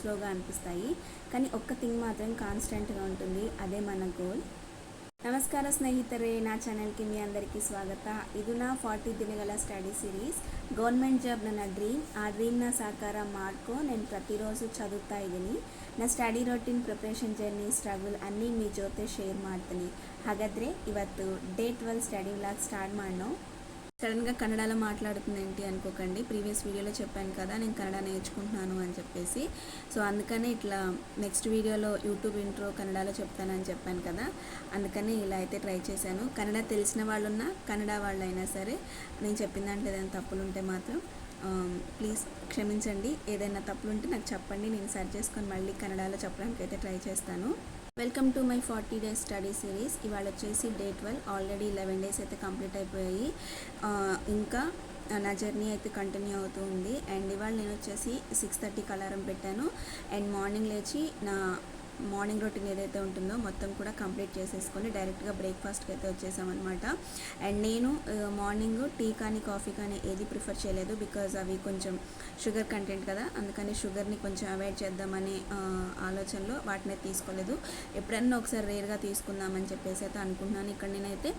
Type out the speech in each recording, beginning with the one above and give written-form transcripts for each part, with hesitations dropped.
స్లోగా అనిపిస్తాయి. కానీ ఒక్క థింగ్ మాత్రం కాన్స్టెంట్గా ఉంటుంది, అదే మన గోల్. ನಮಸ್ಕಾರ ಸ್ನೇಹಿತರೆ, ನಾ ಚಾನಲ್ಗೆ మీ అందరికీ ಸ್ವಾಗತ. ಇದು ನಾ 40 ದಿನಗಳ ಸ್ಟಡಿ ಸಿರೀಸ್. ಗೌರ್ಮೆಂಟ್ ಜಾಬ್ ನನ್ನ ಡ್ರೀಮ್. ಆ ಡ್ರೀಮ್ನ ಸಾಕಾರ ಮಾಡ್ಕೊ నేను ప్రతిరోజు చదువుతా ಇದ್ದೀನಿ. నా study routine, preparation journey, struggle ಅన్నీ మీ ಜೊತೆ ಶೇರ್ ಮಾಡ್ತೀನಿ. ಹಾಗಾದರೆ ಇವತ್ತು ಡೇ 12 ಸ್ಟಡಿ ವ್ಲಾಗ್ ಸ್ಟಾರ್ಟ್ ಮಾಡೋಣ. సడన్గా కన్నడలో మాట్లాడుతుంది ఏంటి అనుకోకండి. ప్రీవియస్ వీడియోలో చెప్పాను కదా నేను కన్నడ నేర్చుకుంటున్నాను అని చెప్పేసి. సో అందుకనే ఇట్లా నెక్స్ట్ వీడియోలో యూట్యూబ్ ఇంట్రో కన్నడలో చెప్తానని చెప్పాను కదా, అందుకని ఇలా అయితే ట్రై చేశాను. కన్నడ తెలిసిన వాళ్ళున్నా కన్నడ వాళ్ళైనా సరే నేను చెప్పిన దాంట్లో ఏదైనా తప్పులు ఉంటే మాత్రం ప్లీజ్ క్షమించండి. ఏదైనా తప్పులు ఉంటే నాకు చెప్పండి, నేను సర్చ్ చేసుకొని మళ్ళీ కన్నడలో చెప్పడానికి అయితే ట్రై చేస్తాను. Welcome to my 40 days study series. ఇవాళ వచ్చేసి డే 12. ఆల్రెడీ 11 డేస్ అయితే కంప్లీట్ అయిపోయాయి. ఇంకా నా జర్నీ అయితే కంటిన్యూ అవుతూ ఉంది. అండ్ ఇవాళ నేను వచ్చేసి 6:30కి అలారం పెట్టాను. అండ్ మార్నింగ్ లేచి నా మార్నింగ్ రొటీన్ ఏదైతే ఉంటుందో మొత్తం కూడా కంప్లీట్ చేసేసుకొని డైరెక్ట్గా బ్రేక్ఫాస్ట్కి అయితే వచ్చేసామన్నమాట. అండ్ నేను మార్నింగ్ టీ కానీ కాఫీ కానీ ఏది ప్రిఫర్ చేయలేదు, బికాజ్ అవి కొంచెం షుగర్ కంటెంట్ కదా, అందుకని షుగర్ని కొంచెం అవాయిడ్ చేద్దామనే ఆలోచనలో వాటిని తీసుకోలేదు. ఎప్పుడన్నా ఒకసారి రేర్గా తీసుకుందామని చెప్పేసి అయితే అనుకుంటున్నాను. ఇక్కడ నేనైతే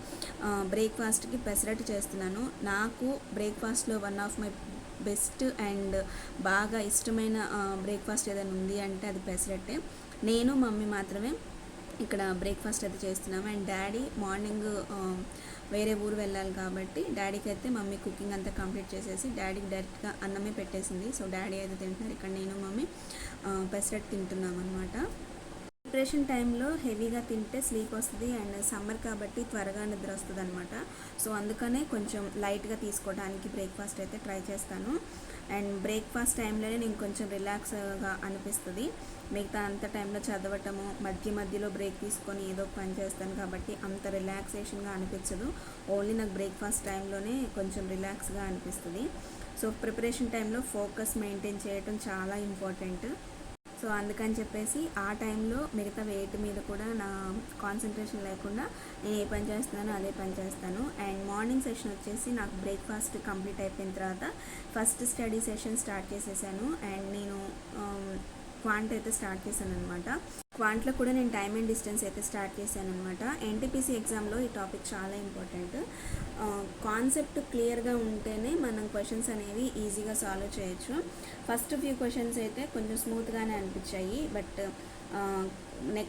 బ్రేక్ఫాస్ట్కి పెసరట్టు చేస్తున్నాను. నాకు బ్రేక్ఫాస్ట్లో one of my best and బాగా ఇష్టమైన బ్రేక్ఫాస్ట్ ఏదైనా ఉంది అంటే అది పెసరట్టే. నేను మమ్మీ మాత్రమే ఇక్కడ బ్రేక్ఫాస్ట్ అయితే చేస్తున్నాము. అండ్ డాడీ మార్నింగ్ వేరే ఊరు వెళ్ళాలి కాబట్టి డాడీకి అయితే మమ్మీ కుకింగ్ అంతా కంప్లీట్ చేసేసి డాడీకి డైరెక్ట్గా అన్నమే పెట్టేసింది. సో డాడీ అయితే తింటున్నారు, ఇక్కడ నేను మమ్మీ పెసరట్టు తింటున్నాం అనమాట. ప్రిపరేషన్ టైంలో హెవీగా తింటే స్లీప్ వస్తుంది, అండ్ సమ్మర్ కాబట్టి త్వరగా నిద్ర వస్తుంది అనమాట. సో అందుకనే కొంచెం లైట్గా తీసుకోవడానికి బ్రేక్ఫాస్ట్ అయితే ట్రై చేస్తాను. అండ్ బ్రేక్ఫాస్ట్ టైంలోనే నేను కొంచెం రిలాక్స్గా అనిపిస్తుంది. మిగతా అంత టైంలో చదవటము, మధ్యలో బ్రేక్ తీసుకొని ఏదో పని చేస్తాను కాబట్టి అంత రిలాక్సేషన్గా అనిపించదు. ఓన్లీ నాకు బ్రేక్ఫాస్ట్ టైంలోనే కొంచెం రిలాక్స్గా అనిపిస్తుంది. సో ప్రిపరేషన్ టైంలో ఫోకస్ మెయింటైన్ చేయటం చాలా ఇంపార్టెంట్. సో అందుకని చెప్పేసి ఆ టైంలో మిగతా వెయిట్ మీద కూడా నా కాన్సన్ట్రేషన్ లేకుండా నేను ఏ పని చేస్తున్నానో అదే పని చేస్తాను. అండ్ మార్నింగ్ సెషన్ వచ్చేసి నాకు బ్రేక్ఫాస్ట్ కంప్లీట్ అయిపోయిన తర్వాత ఫస్ట్ స్టడీ సెషన్ స్టార్ట్ చేసేసాను. అండ్ నేను క్వాంట్ అయితే స్టార్ట్ చేశాను అనమాట. క్వాంట్లో కూడా నేను టైమ్ అండ్ డిస్టెన్స్ అయితే స్టార్ట్ చేశాను అనమాట. ఎన్టీపీసీ ఎగ్జామ్లో ఈ టాపిక్ చాలా ఇంపార్టెంట్. కాన్సెప్ట్ క్లియర్గా ఉంటేనే మనం క్వశ్చన్స్ అనేవి ఈజీగా సాల్వ్ చేయొచ్చు. ఫస్ట్ ఫ్యూ క్వశ్చన్స్ అయితే కొంచెం స్మూత్గానే అనిపించాయి, బట్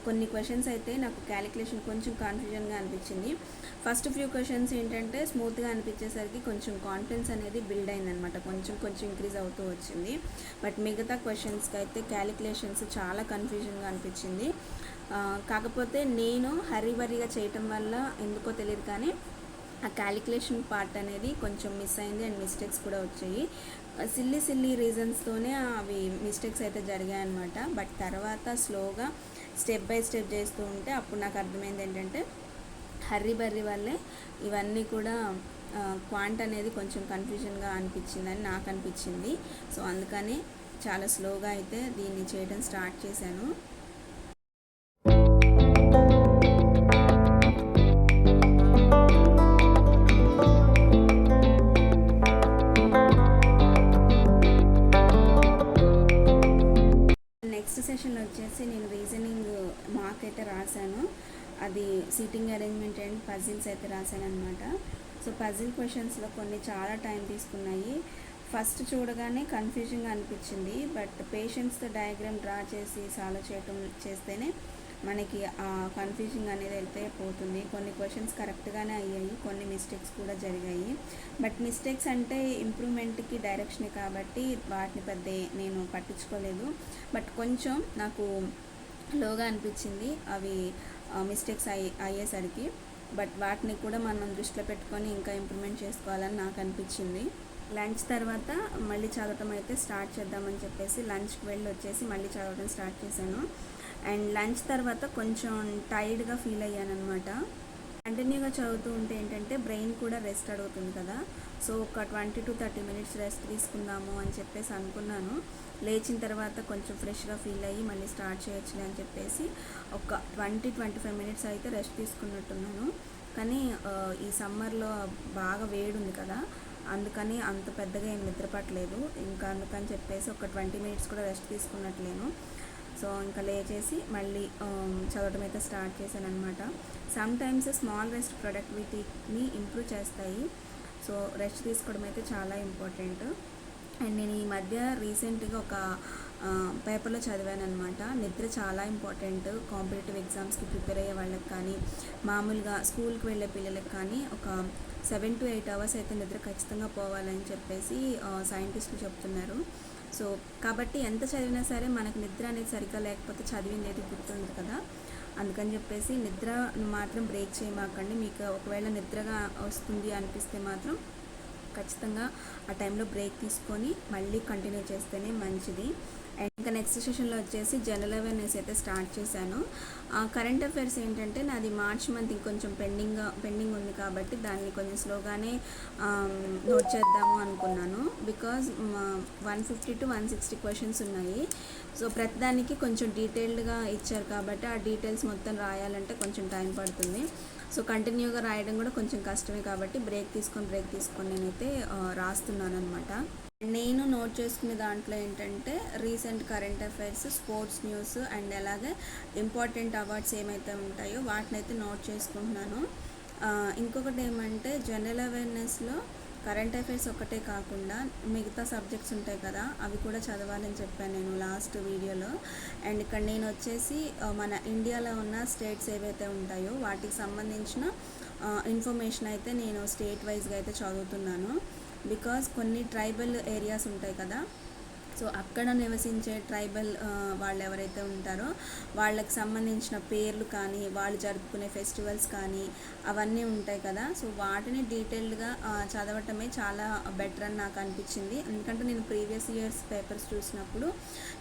కొన్ని క్వశ్చన్స్ అయితే నాకు క్యాలిక్యులేషన్ కొంచెం కన్ఫ్యూజన్గా అనిపించింది. ఫస్ట్ ఫ్యూ క్వశ్చన్స్ ఏంటంటే స్మూత్గా అనిపించేసరికి కొంచెం కాన్ఫిడెన్స్ అనేది బిల్డ్ అయిందనమాట, కొంచెం ఇంక్రీజ్ అవుతూ వచ్చింది. బట్ మిగతా క్వశ్చన్స్కి అయితే క్యాలిక్యులేషన్స్ చాలా కన్ఫ్యూజన్గా అనిపించింది. కాకపోతే నేను హరీబరీగా చేయటం వల్ల ఎందుకో తెలియదు కానీ ఆ క్యాలిక్యులేషన్ పార్ట్ అనేది కొంచెం మిస్ అయింది అండ్ మిస్టేక్స్ కూడా వచ్చాయి. సిల్లీ రీజన్స్తోనే అవి మిస్టేక్స్ అయితే జరిగాయి అనమాట. బట్ తర్వాత స్లోగా స్టెప్ బై స్టెప్ చేస్తూ ఉంటే అప్పుడు నాకు అర్థమైంది ఏంటంటే హర్రీ వల్లే ఇవన్నీ కూడా క్వాంట్ అనేది కొంచెం కన్ఫ్యూజన్గా అనిపించిందని నాకు అనిపించింది. సో అందుకని చాలా స్లోగా అయితే దీన్ని చేయడం స్టార్ట్ చేశాను. నెక్స్ట్ సెషన్లో వచ్చేసి నేను రీజనింగ్ మార్క్ అయితే రాశాను. అది సీటింగ్ అరేంజ్మెంట్ అండ్ పజిల్స్ అయితే రాశాను అనమాట. సో పజిల్ క్వశ్చన్స్లో కొన్ని చాలా టైం తీసుకున్నాయి. ఫస్ట్ చూడగానే కన్ఫ్యూజింగ్గా అనిపించింది, బట్ పేషెన్స్తో డయాగ్రామ్ డ్రా చేసి సాల్వ్ చేస్తేనే మనకి ఆ కన్ఫ్యూజింగ్ అనేది అయితే పోతుంది. కొన్ని క్వశ్చన్స్ కరెక్ట్గానే అయ్యాయి, కొన్ని మిస్టేక్స్ కూడా జరిగాయి. బట్ మిస్టేక్స్ అంటే ఇంప్రూవ్మెంట్కి డైరెక్షనే కాబట్టి వాటిని పెద్ద నేను పట్టించుకోలేదు. బట్ కొంచెం నాకు లోగా అనిపించింది అవి మిస్టేక్స్ అయ్యేసరికి. బట్ వాటిని కూడా మనం దృష్టిలో పెట్టుకొని ఇంకా ఇంప్రూవ్మెంట్ చేసుకోవాలని నాకు అనిపించింది. లంచ్ తర్వాత మళ్ళీ చదవటం అయితే స్టార్ట్ చేద్దామని చెప్పేసి లంచ్కి వెళ్ళి వచ్చేసి మళ్ళీ చదవడం స్టార్ట్ చేశాను. అండ్ లంచ్ తర్వాత కొంచెం టైర్డ్గా ఫీల్ అయ్యాను అనమాట. కంటిన్యూగా చదువుతూ ఉంటే ఏంటంటే బ్రెయిన్ కూడా రెస్ట్ అడుగుతుంది కదా. సో ఒక 20 to 30 minutes రెస్ట్ తీసుకుందాము అని చెప్పేసి అనుకున్నాను. లేచిన తర్వాత కొంచెం ఫ్రెష్గా ఫీల్ అయ్యి మళ్ళీ స్టార్ట్ చేయొచ్చులే అని చెప్పేసి ఒక 20-25 minutes అయితే రెస్ట్ తీసుకున్నట్టున్నాను. కానీ ఈ సమ్మర్లో బాగా వేడి ఉంది కదా, అందుకని అంత పెద్దగా ఏం నిద్ర పట్టలేదు. ఇంకా అందుకని చెప్పేసి ఒక 20 మినిట్స్ కూడా రెస్ట్ తీసుకున్నట్లేను. సో ఇంకా లేచేసి మళ్ళీ చదవడం అయితే స్టార్ట్ చేశాను అనమాట. సమ్ టైమ్స్ స్మాల్ రెస్ట్ ప్రొడక్టివిటీని ఇంప్రూవ్ చేస్తాయి. సో రెస్ట్ తీసుకోవడం అయితే చాలా ఇంపార్టెంట్. అండ్ నేను ఈ మధ్య రీసెంట్గా ఒక పేపర్లో చదివాను అనమాట. నిద్ర చాలా ఇంపార్టెంట్ కాంపిటేటివ్ ఎగ్జామ్స్కి ప్రిపేర్ అయ్యే వాళ్ళకి కానీ, మామూలుగా స్కూల్కి వెళ్ళే పిల్లలకి కానీ ఒక 7 to 8 అవర్స్ అయితే నిద్ర ఖచ్చితంగా పోవాలని చెప్పేసి సైంటిస్టులు చెప్తున్నారు. సో కాబట్టి ఎంత చదివినా సరే మనకు నిద్ర అనేది సరిగ్గా లేకపోతే చదివింది ఏది గుర్తుంది కదా. అందుకని చెప్పేసి నిద్ర మాత్రం బ్రేక్ చేయమాకండి. మీకు ఒకవేళ నిద్రగా వస్తుంది అనిపిస్తే మాత్రం ఖచ్చితంగా ఆ టైంలో బ్రేక్ తీసుకొని మళ్ళీ కంటిన్యూ చేస్తేనే మంచిది. అండ్ ఇంకా నెక్స్ట్ సెషన్లో వచ్చేసి జనరల్ అవేర్నెస్ అయితే స్టార్ట్ చేశాను. కరెంట్ అఫైర్స్ ఏంటంటే నాది మార్చ్ మంత్ ఇంకొంచెం పెండింగ్ ఉంది కాబట్టి దాన్ని కొంచెం స్లోగానే నోట్ చేద్దాము అనుకున్నాను. బికాజ్ 150 to 160 క్వశ్చన్స్ ఉన్నాయి. సో ప్రతిదానికి కొంచెం డీటెయిల్డ్గా ఇచ్చారు కాబట్టి ఆ డీటెయిల్స్ మొత్తం రాయాలంటే కొంచెం టైం పడుతుంది. సో కంటిన్యూగా రాయడం కూడా కొంచెం కష్టమే కాబట్టి బ్రేక్ తీసుకొని నేనైతే రాస్తున్నాను అనమాట. నేను నోట్ చేసుకునే దాంట్లో ఏంటంటే recent current affairs, sports news and అలాగే ఇంపార్టెంట్ అవార్డ్స్ ఏమైతే ఉంటాయో వాటిని అయితే నోట్ చేసుకుంటున్నాను. ఇంకొకటి ఏమంటే జనరల్ అవేర్నెస్లో కరెంట్ అఫైర్స్ ఒకటే కాకుండా మిగతా సబ్జెక్ట్స్ ఉంటాయి కదా, అవి కూడా చదవాలని చెప్పాను నేను లాస్ట్ వీడియోలో. అండ్ ఇక్కడ నేను వచ్చేసి మన ఇండియాలో ఉన్న స్టేట్స్ ఏవైతే ఉంటాయో వాటికి సంబంధించిన ఇన్ఫర్మేషన్ అయితే నేను స్టేట్ వైజ్గా అయితే చదువుతున్నాను. బికాజ్ కొన్ని ట్రైబల్ ఏరియాస్ ఉంటాయి కదా, సో అక్కడ నివసించే ట్రైబల్ వాళ్ళు ఎవరైతే ఉంటారో వాళ్ళకి సంబంధించిన పేర్లు కానీ, వాళ్ళు జరుపుకునే ఫెస్టివల్స్ కానీ అవన్నీ ఉంటాయి కదా. సో వాటిని డీటెయిల్డ్గా చదవటమే చాలా బెటర్ అని నాకు అనిపించింది. ఎందుకంటే నేను ప్రీవియస్ ఇయర్స్ పేపర్స్ చూసినప్పుడు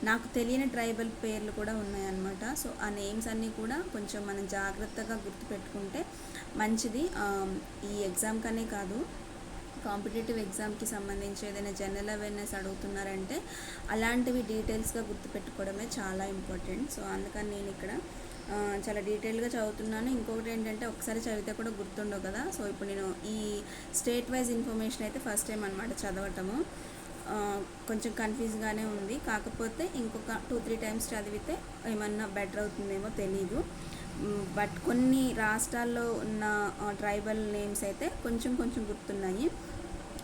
నాకు తెలియని ట్రైబల్ పేర్లు కూడా ఉన్నాయన్నమాట. సో ఆ నేమ్స్ అన్నీ కూడా కొంచెం మనం జాగ్రత్తగా గుర్తుపెట్టుకుంటే మంచిది. ఈ ఎగ్జామ్కనే కాదు, కాంపిటేటివ్ ఎగ్జామ్కి సంబంధించి ఏదైనా జనరల్ అవేర్నెస్ అడుగుతున్నారంటే అలాంటివి డీటెయిల్స్గా గుర్తుపెట్టుకోవడమే చాలా ఇంపార్టెంట్. సో అందుకని నేను ఇక్కడ చాలా డీటెయిల్గా చదువుతున్నాను. ఇంకొకటి ఏంటంటే ఒకసారి చదివితే కూడా గుర్తుండవు కదా. సో ఇప్పుడు నేను ఈ స్టేట్ వైజ్ ఇన్ఫర్మేషన్ అయితే ఫస్ట్ టైం అనమాట చదవటము. కొంచెం కన్ఫ్యూజ్గానే ఉంది. కాకపోతే ఇంకొక 2-3 టైమ్స్ చదివితే ఏమన్నా బెటర్ అవుతుందేమో తెలీదు. బట్ కొన్ని రాష్ట్రాల్లో ఉన్న ట్రైబల్ నేమ్స్ అయితే కొంచెం గుర్తున్నాయి.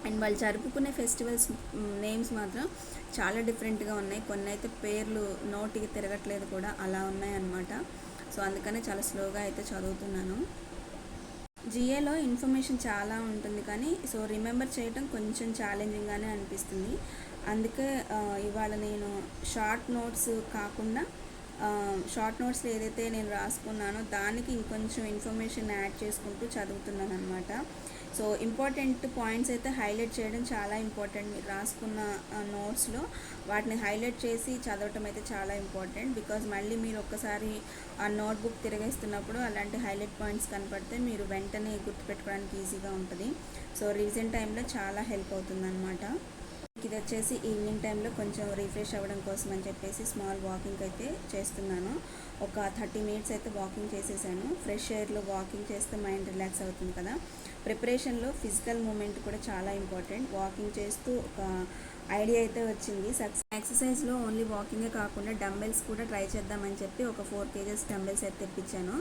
అండ్ వాళ్ళు జరుపుకునే ఫెస్టివల్స్ నేమ్స్ మాత్రం చాలా డిఫరెంట్గా ఉన్నాయి. కొన్ని అయితే పేర్లు నోటికి తిరగట్లేదు కూడా, అలా ఉన్నాయన్నమాట. సో అందుకనే చాలా స్లోగా అయితే చదువుతున్నాను. జిఏలో ఇన్ఫర్మేషన్ చాలా ఉంటుంది కానీ సో రిమెంబర్ చేయటం కొంచెం ఛాలెంజింగ్గానే అనిపిస్తుంది. అందుకే ఇవాళ నేను షార్ట్ నోట్స్ కాకుండా షార్ట్ నోట్స్లో ఏదైతే నేను రాసుకున్నానో దానికి ఇంకొంచెం ఇన్ఫర్మేషన్ యాడ్ చేసుకుంటూ చదువుతున్నాను అనమాట. సో ఇంపార్టెంట్ పాయింట్స్ అయితే హైలైట్ చేయడం చాలా ఇంపార్టెంట్. మీరు రాసుకున్న నోట్స్లో వాటిని హైలైట్ చేసి చదవటం అయితే చాలా ఇంపార్టెంట్. బికాజ్ మళ్ళీ మీరు ఒక్కసారి ఆ నోట్బుక్ తిరగేస్తున్నప్పుడు అలాంటి హైలైట్ పాయింట్స్ కనపడితే మీరు వెంటనే గుర్తుపెట్టుకోవడానికి ఈజీగా ఉంటుంది. సో రివిజన్ టైంలో చాలా హెల్ప్ అవుతుంది అనమాట. ఇది వచ్చేసి ఈవినింగ్ టైంలో కొంచెం రిఫ్రెష్ అవ్వడం కోసం అని చెప్పేసి స్మాల్ వాకింగ్ అయితే చేస్తున్నాను. ఒక 30 మినిట్స్ అయితే వాకింగ్ చేసేసాను. ఫ్రెష్ ఎయిర్లో వాకింగ్ చేస్తే మైండ్ రిలాక్స్ అవుతుంది కదా. ప్రిపరేషన్లో ఫిజికల్ మూమెంట్ కూడా చాలా ఇంపార్టెంట్. వాకింగ్ చేస్తూ ఒక ఐడియా అయితే వచ్చింది. ఎక్సర్సైజ్లో ఓన్లీ వాకింగే కాకుండా డంబెల్స్ కూడా ట్రై చేద్దామని చెప్పి ఒక 4 kgs డంబెల్స్ అయితే తెప్పించాను.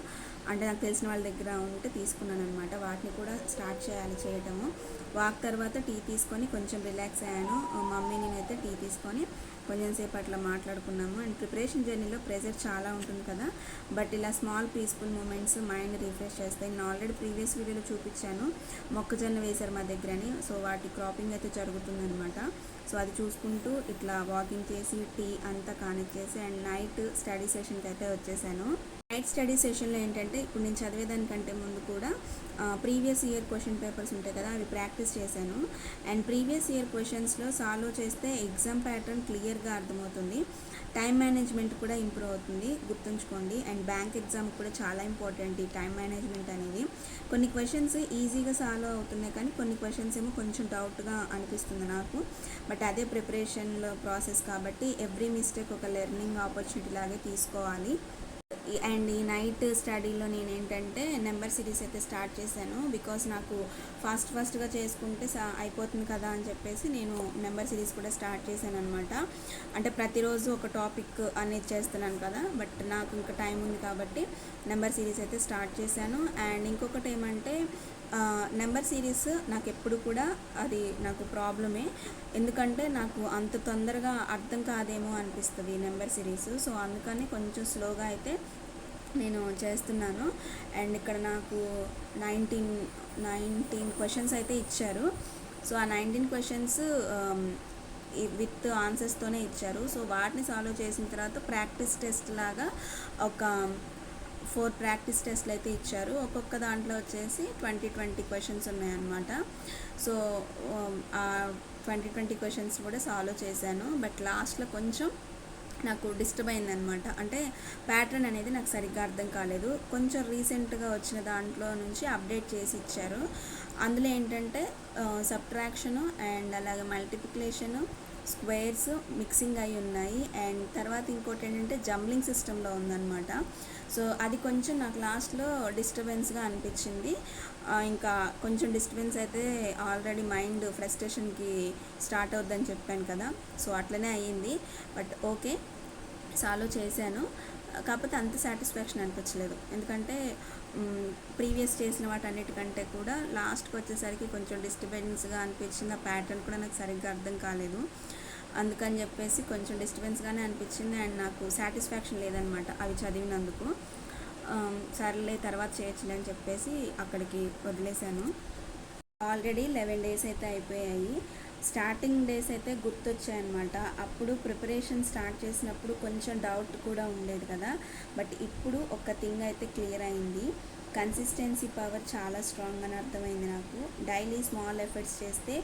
అంటే నాకు తెలిసిన వాళ్ళ దగ్గర ఉంటే తీసుకున్నాను అనమాట. వాటిని కూడా స్టార్ట్ చేయటము. వాక్ తర్వాత టీ తీసుకొని కొంచెం రిలాక్స్ అయ్యాను. మమ్మీ నేనైతే టీ తీసుకొని కొంచెం సేపు అట్లా మాట్లాడుకున్నాము. అండ్ ప్రిపరేషన్ జర్నీలో ప్రెజర్ చాలా ఉంటుంది కదా, బట్ ఇలా small peaceful moments mind refresh చేస్తాయి. నేను ఆల్రెడీ ప్రీవియస్ వీడియోలో చూపించాను, మొక్కజొన్న వేశారు మా దగ్గరని. సో వాటి క్రాపింగ్ అయితే జరుగుతుందనమాట. సో అది చూసుకుంటూ ఇట్లా వాకింగ్ చేసి టీ అంతా కానిచ్చేసి అండ్ నైట్ స్టడీ సెషన్కి అయితే వచ్చేసాను. నైట్ స్టడీ సెషన్లో ఏంటంటే ఇప్పుడు నేను చదివేదానికంటే ముందు కూడా ప్రీవియస్ ఇయర్ క్వశ్చన్ పేపర్స్ ఉంటాయి కదా, అవి ప్రాక్టీస్ చేశాను. అండ్ ప్రీవియస్ ఇయర్ క్వశ్చన్స్లో సాల్వ్ చేస్తే ఎగ్జామ్ ప్యాటర్న్ క్లియర్గా అర్థమవుతుంది. టైం మేనేజ్మెంట్ కూడా ఇంప్రూవ్ అవుతుంది, గుర్తుంచుకోండి. అండ్ బ్యాంక్ ఎగ్జామ్ కూడా చాలా ఇంపార్టెంట్ ఈ టైం మేనేజ్మెంట్ అనేది. కొన్ని క్వశ్చన్స్ ఈజీగా సాల్వ్ అవుతున్నాయి కానీ కొన్ని క్వశ్చన్స్ ఏమో కొంచెం డౌట్గా అనిపిస్తుంది నాకు. బట్ అదే ప్రిపరేషన్లో ప్రాసెస్ కాబట్టి ఎవ్రీ మిస్టేక్ ఒక లెర్నింగ్ ఆపర్చునిటీ లాగే తీసుకోవాలి. అండ్ ఈ నైట్ స్టడీలో నేను ఏంటంటే నెంబర్ సిరీస్ అయితే స్టార్ట్ చేశాను. బికాస్ నాకు ఫాస్ట్గా చేసుకుంటే అయిపోతుంది కదా అని చెప్పేసి నేను నెంబర్ సిరీస్ కూడా స్టార్ట్ చేశాను అనమాట. అంటే ప్రతిరోజు ఒక టాపిక్ అనేది చేస్తున్నాను కదా, బట్ నాకు ఇంకా టైం ఉంది కాబట్టి నెంబర్ సిరీస్ అయితే స్టార్ట్ చేశాను. అండ్ ఇంకొకటి ఏమంటే నెంబర్ సిరీస్ నాకు ఎప్పుడు కూడా అది నాకు ప్రాబ్లమే. ఎందుకంటే నాకు అంత తొందరగా అర్థం కాదేమో అనిపిస్తుంది నెంబర్ సిరీస్. సో అందుకని కొంచెం స్లోగా అయితే నేను చేస్తున్నాను. అండ్ ఇక్కడ నాకు 19 క్వశ్చన్స్ అయితే ఇచ్చారు. సో ఆ 19 క్వశ్చన్స్ విత్ ఆన్సర్స్తోనే ఇచ్చారు. సో వాటిని సాల్వ్ చేసిన తర్వాత ప్రాక్టీస్ టెస్ట్ లాగా ఒక 4 ప్రాక్టీస్ టెస్ట్లు అయితే ఇచ్చారు. ఒక్కొక్క దాంట్లో వచ్చేసి 20 క్వశ్చన్స్ ఉన్నాయన్నమాట. సో ఆ 20 క్వశ్చన్స్ కూడా సాల్వ్ చేశాను. బట్ లాస్ట్లో కొంచెం నాకు డిస్టర్బ్ అయిందనమాట. అంటే ప్యాటర్న్ అనేది నాకు సరిగ్గా అర్థం కాలేదు. కొంచెం రీసెంట్గా వచ్చిన దాంట్లో నుంచి అప్డేట్ చేసి ఇచ్చారు. అందులో ఏంటంటే సబ్ట్రాక్షను అండ్ అలాగే మల్టిప్లికేషను, స్క్వేర్స్ మిక్సింగ్ అయి ఉన్నాయి. అండ్ తర్వాత ఇంకోటి ఏంటంటే జంబ్లింగ్ సిస్టంలో ఉందన్నమాట. సో అది కొంచెం నాకు లాస్ట్లో డిస్టర్బెన్స్గా అనిపించింది. ఇంకా కొంచెం డిస్టర్బెన్స్ అయితే ఆల్రెడీ మైండ్ ఫ్రస్ట్రేషన్కి స్టార్ట్ అవుద్దని చెప్పాను కదా, సో అట్లనే అయ్యింది. బట్ ఓకే, సాల్వ్ చేశాను. కాకపోతే అంత సాటిస్ఫాక్షన్ అనిపించలేదు. ఎందుకంటే ప్రీవియస్ చేసిన వాటన్నిటికంటే కూడా లాస్ట్కి వచ్చేసరికి కొంచెం డిస్టర్బెన్స్గా అనిపించింది. ఆ ప్యాటర్న్ కూడా నాకు సరిగ్గా అర్థం కాలేదు. అందుకని చెప్పేసి కొంచెం డిస్టర్బెన్స్గానే అనిపించింది. అండ్ నాకు సాటిస్ఫాక్షన్ లేదనమాట అవి చదివినందుకు. సర్లే తర్వాత చేయొచ్చులే అని చెప్పేసి అక్కడికి వదిలేశాను. ఆల్రెడీ 11 డేస్ అయితే అయిపోయాయి. స్టార్టింగ్ డేస్ అయితే గుర్తొచ్చాయన్నమాట. అప్పుడు ప్రిపరేషన్ స్టార్ట్ చేసినప్పుడు కొంచెం డౌట్ కూడా ఉండేది కదా, బట్ ఇప్పుడు ఒక థింగ్ అయితే క్లియర్ అయింది. కన్సిస్టెన్సీ పవర్ చాలా స్ట్రాంగ్ అని అర్థమైంది నాకు. డైలీ స్మాల్ ఎఫర్ట్స్ చేస్తే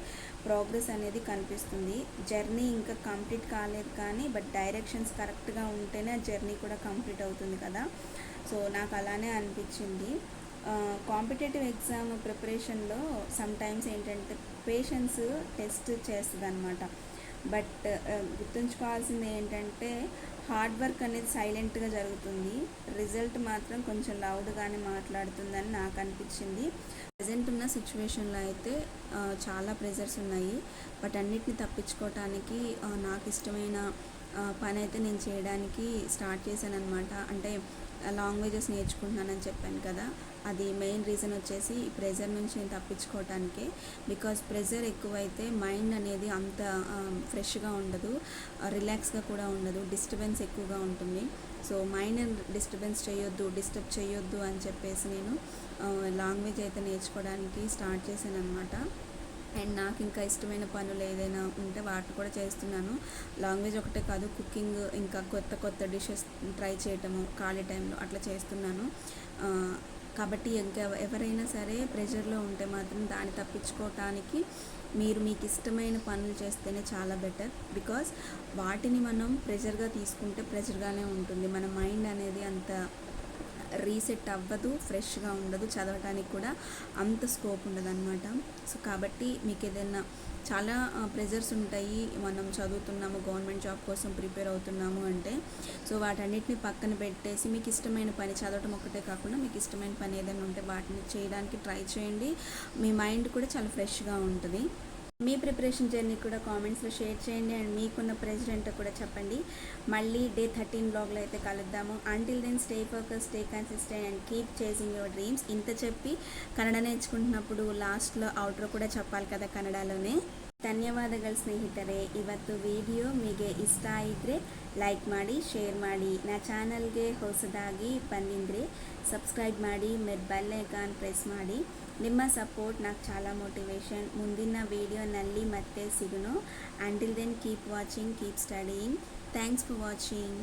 ప్రోగ్రెస్ అనేది కనిపిస్తుంది. జర్నీ ఇంకా కంప్లీట్ కాలేదు కానీ బట్ డైరెక్షన్స్ కరెక్ట్గా ఉంటేనే జర్నీ కూడా కంప్లీట్ అవుతుంది కదా. సో నాకు అలానే అనిపించింది. కాంపిటేటివ్ ఎగ్జామ్ ప్రిపరేషన్లో సమ్టైమ్స్ ఏంటంటే పేషెన్స్ టెస్ట్ చేస్తుంది అనమాట. బట్ గుర్తుంచుకోవాల్సింది ఏంటంటే హార్డ్ వర్క్ అనేది సైలెంట్గా జరుగుతుంది, రిజల్ట్ మాత్రం కొంచెం లౌడ్గానే మాట్లాడుతుందని నాకు అనిపించింది. ప్రజెంట్ ఉన్న సిచ్యువేషన్లో అయితే చాలా ప్రెజర్స్ ఉన్నాయి. బట్ అన్నిటిని తప్పించుకోవటానికి నాకు ఇష్టమైన పని అయితే నేను చేయడానికి స్టార్ట్ చేశాను అనమాట. అంటే లాంగ్వేజెస్ నేర్చుకుంటున్నానని చెప్పాను కదా, అది మెయిన్ రీజన్ వచ్చేసి ఈ ప్రెజర్ నుంచి నేను తప్పించుకోవటానికే. బికాజ్ ప్రెజర్ ఎక్కువైతే మైండ్ అనేది అంత ఫ్రెష్గా ఉండదు, రిలాక్స్గా కూడా ఉండదు, డిస్టర్బెన్స్ ఎక్కువగా ఉంటుంది. సో మైండ్ డిస్టర్బ్ చేయొద్దు అని చెప్పేసి నేను లాంగ్వేజ్ అయితే నేర్చుకోవడానికి స్టార్ట్ చేశాను అనమాట. అండ్ నాకు ఇంకా ఇష్టమైన పనులు ఏదైనా ఉంటే వాటిని కూడా చేస్తున్నాను. లాంగ్వేజ్ ఒకటే కాదు, కుకింగ్, ఇంకా కొత్త డిషెస్ ట్రై చేయటము ఖాళీ టైంలో అట్లా చేస్తున్నాను. కాబట్టి ఇంకా ఎవరైనా సరే ప్రెషర్లో ఉంటే మాత్రం దాన్ని తప్పించుకోవటానికి మీకు ఇష్టమైన పనులు చేస్తేనే చాలా బెటర్. బికాస్ వాటిని మనం ప్రెషర్గా తీసుకుంటే ప్రెషర్గానే ఉంటుంది. మన మైండ్ అనేది అంత రీసెట్ అవ్వదు, ఫ్రెష్గా ఉండదు, చదవటానికి కూడా అంత స్కోప్ ఉండదు అనమాట. సో కాబట్టి మీకు ఏదైనా చాలా ప్రెజర్స్ ఉంటాయి, మనం చదువుతున్నాము, గవర్నమెంట్ జాబ్ కోసం ప్రిపేర్ అవుతున్నాము అంటే, సో వాటన్నిటిని పక్కన పెట్టేసి మీకు ఇష్టమైన పని, చదవటం ఒకటే కాకుండా మీకు ఇష్టమైన పని ఏదైనా ఉంటే వాటిని చేయడానికి ట్రై చేయండి. మీ మైండ్ కూడా చాలా ఫ్రెష్గా ఉంటుంది. మీ ప్రిపరేషన్ జర్నీ కూడా కామెంట్స్లో షేర్ చేయండి. అండ్ మీకున్న ప్రెజర్ ఏంటో కూడా చెప్పండి. మళ్ళీ డే 13 బ్లాగ్లో అయితే కలుద్దాము. Until then stay focus, stay consistent and keep chasing your dreams. ఇంత చెప్పి కన్నడ నేర్చుకుంటున్నప్పుడు లాస్ట్లో అవుಟ್ರೋ ಕೂಡ చెప్పాలి కదా ಕನ್ನಡలోనే. ಧನ್ಯವಾದಗಳು ಸ್ನೇಹಿತರೆ. ಇವತ್ತು ವಿಡಿಯೋ ನಿಮಗೆ ಇಷ್ಟ ಆಗಿದ್ರೆ ಲೈಕ್ ಮಾಡಿ, ಶೇರ್ ಮಾಡಿ. ನನ್ನ ಚಾನಲ್ಗೆ ಹೊಸದಾಗಿ ಬಂದಿದ್ರೆ ಸಬ್ಸ್ಕ್ರೈಬ್ ಮಾಡಿ, ಬೆಲ್ ಐಕಾನ್ ಪ್ರೆಸ್ ಮಾಡಿ. ನಿಮ್ಮ ಸಪೋರ್ಟ್ నాకు చాలా ಮೋಟಿವೇಶನ್. ಮುಂದಿನ ವಿಡಿಯೋನಲ್ಲಿ ಮತ್ತೆ ಸಿಗೋಣ. Until then keep watching, keep studying. Thanks for watching.